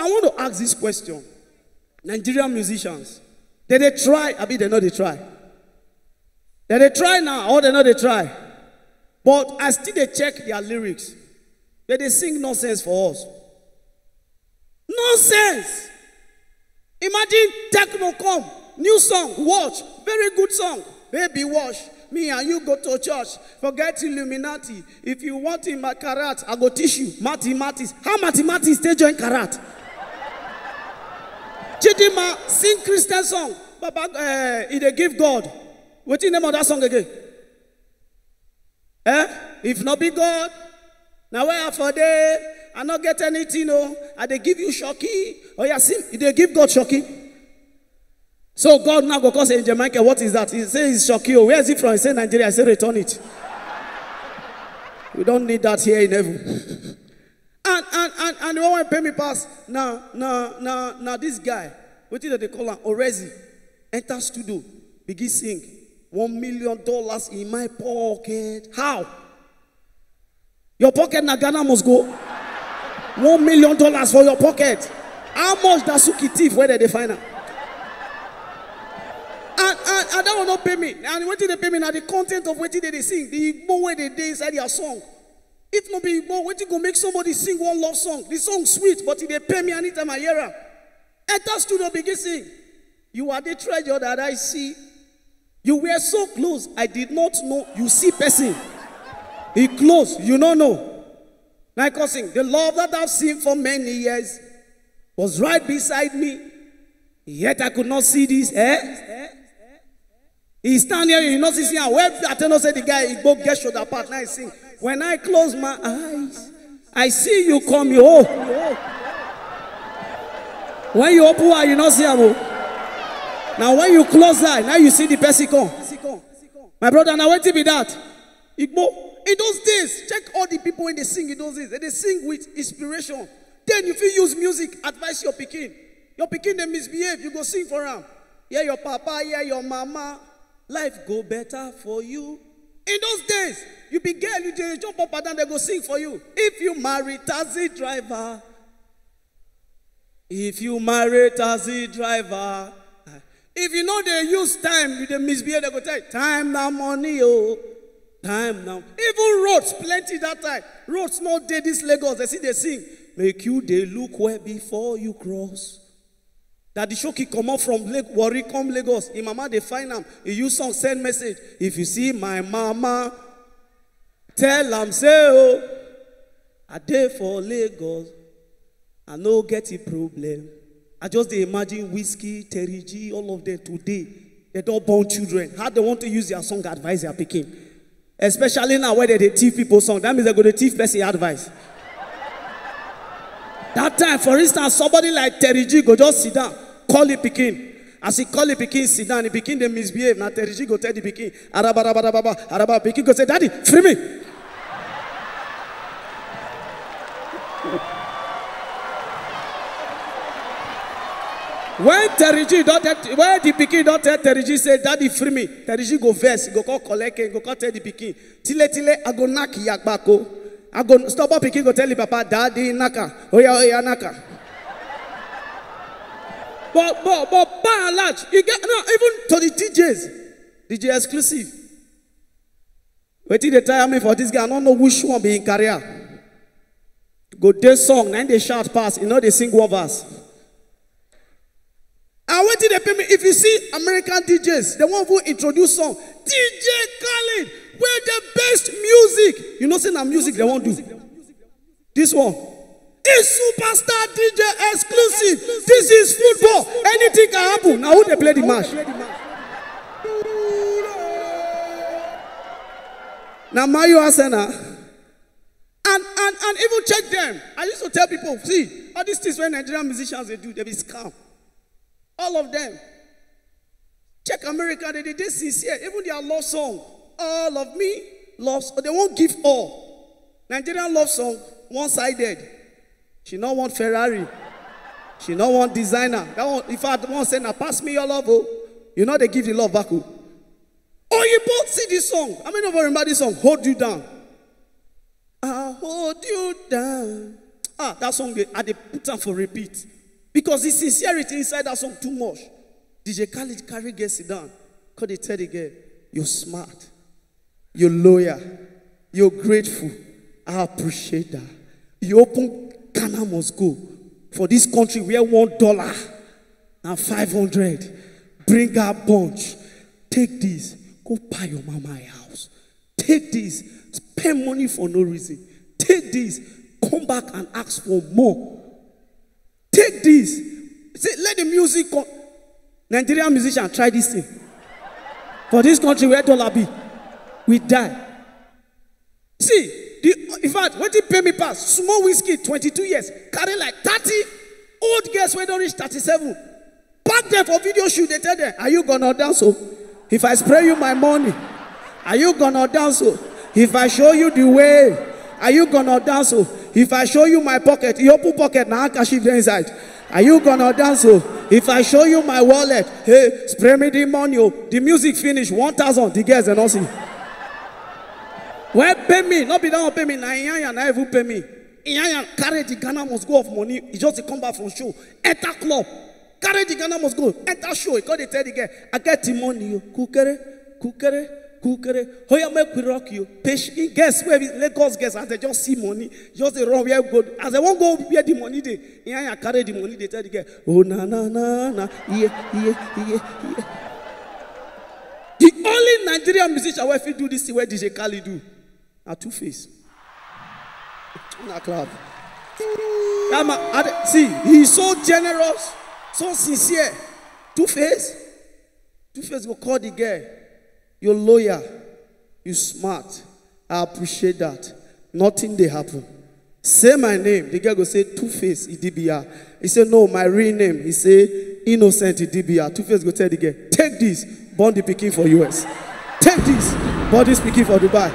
want to ask this question. Nigerian musicians, did they try? I mean, they know they try. Did they try now, or they know they try? But I still they check their lyrics. They sing nonsense for us. Nonsense! Imagine techno come, new song, watch, very good song. Baby, wash. Me and you go to church. Forget Illuminati. If you want in my karat, I go teach you. Mathematics. How mathematics they join karat? Chidima sing Christian song. Baba, they give God. What's the name of that song again? If not be God, now where for day, I not get anything, no. And they give you shocky. Oh yeah, see, they give God shocky. So God now go cause Angel Michael, what is that? He says it's shocky. Oh, where is it from? He said Nigeria. I say return it. We don't need that here in heaven. and they want to pay me pass. Now this guy, what did they call him? Orezi, enter studio, begin sing. $1 million in my pocket. How? Your pocket na Ghana must go. $1 million for your pocket. How much does Suki thief? Where did they find her? And that will not pay me. And what did they pay me? Now the content of what did they sing? The Igbo way they did inside their song. If not be Igbo, what did go make somebody sing one love song? The song sweet, but they pay me anytime I hear her. Enter studio, begin sing. You are the treasure that I see. You were so close, I did not know. You see person. He close, you don't know. Like I sing, the love that I've seen for many years was right beside me. Yet I could not see this. He stand here, you not see him. Where I tell you, say the guy, he go get shoulder part. Now he sing. When I close my eyes, I see you come. You when you open eye, you not see him. Now when you close eye, now you see the person come. My brother, now what be that? Igbo. In those days, check all the people when they sing in those days. They sing with inspiration. Then if you use music, advise your pikin. Your pikin, they misbehave, you go sing for them. Yeah, your papa, yeah, your mama. Life go better for you. In those days, you be girl, you jump up and down, they go sing for you. If you marry taxi driver. If you marry taxi driver. If you know they use time, they misbehave, they go tell you, time now money, oh. Time now. Even roads, plenty that time. Roads not dead this Lagos. They see they sing. Make you they look where before you cross. That the shoki come out from Lake Warri come Lagos. In mama they find them. He use song send message. If you see my mama, tell them say oh, I dey for Lagos. I no get a problem. I just dey imagine Whiskey, Terry G, all of them today. They don't born children. How they want to use their song advise their picking. Especially now where they thief people song. That means they're going to thief person advice. That time, for instance, somebody like Terry G go just sit down, call it Pekin. As he call it Pekin, sit down, the Pekin they misbehave. Now Terry G go tell the Pekin, Araba, Pekin go say, Daddy, free me. When Terry G don't tell, when the Pekin don't tell Terry G say, Daddy, free me. Terry G go verse, go call collect, go call tell the Pekin. Tile, I go knock yakbako. I go stop up Pekin, go tell the papa, Daddy, naka. Oh yeah, naka. But by and large, you get no, even to the DJ exclusive. Wait till they tire me for this guy. I don't know which one be in career. Go this song, then they shout pass. You know they sing one verse. I wait till they pay me. If you see American DJs, the one who introduce song, DJ Khaled, where the best music. You know, say now music they won't do. This one is superstar DJ exclusive. This is football. Anything can happen. Now who they play the match? Now Mario Arsenal. And even check them. I used to tell people, see, all these things when Nigerian musicians they do, they be scam. All of them. Check America, they sincere. Even their love song. All of me loves. They won't give all. Nigerian love song, one-sided. She don't want Ferrari. She don't want designer. That one, if I want to say, now pass me your love, oh, you know they give the love back. Oh, you both see this song. I mean, remember this song, Hold You Down. I hold you down. Ah, that song, they put on for repeat. Because the sincerity inside that song too much. DJ Khaled carry girl sit down. Because they tell the girl, you're smart. You're loyal. You're grateful. I appreciate that. You open Ghana must go. For this country, we have $1 and 500. Bring her bunch. Take this. Go buy your mama a house. Take this. Spend money for no reason. Take this. Come back and ask for more. Take this. Say, let the music come. Nigerian musician, try this thing. For this country, where dollar be, we die. See, in fact, when they pay me pass, small whiskey, 22 years, carry like 30 old girls when they reach 37. Back them for video shoot, they tell them, are you gonna dance? So, if I spray you my money, are you gonna dance? So, if I show you the way, are you gonna dance? So, if I show you my pocket, you open pocket, now I can shift inside. Are you gonna dance? So, if I show you my wallet, hey, spray me the money. Oh, the music finish 1,000. The girls are not see. Well, pay me, not be down pay me. Now even pay me. Carry the Ghana must go off money. He just come back from show. Enter club. Carry the Ghana must go. Enter show. Because they tell the girl, I get the money. Kukere. How you make we rock you? Guess where Lagos guess as they just see money, just they run where go. As they won't go where the money they carry the money, they tell the girl, oh na. Yeah. The only Nigerian musician where if you do this where DJ Khaled do are Two-Face. Na club. See, he's so generous, so sincere. Two-Face will call the girl. You're loyal. You're smart. I appreciate that. Nothing they happen. Say my name. The girl go say Two-Face Idibia. He said, no, my real name. He say Innocent Idibia. Two-Face go tell the girl, take this, born the pikin for US. Take this, born this pikin for Dubai.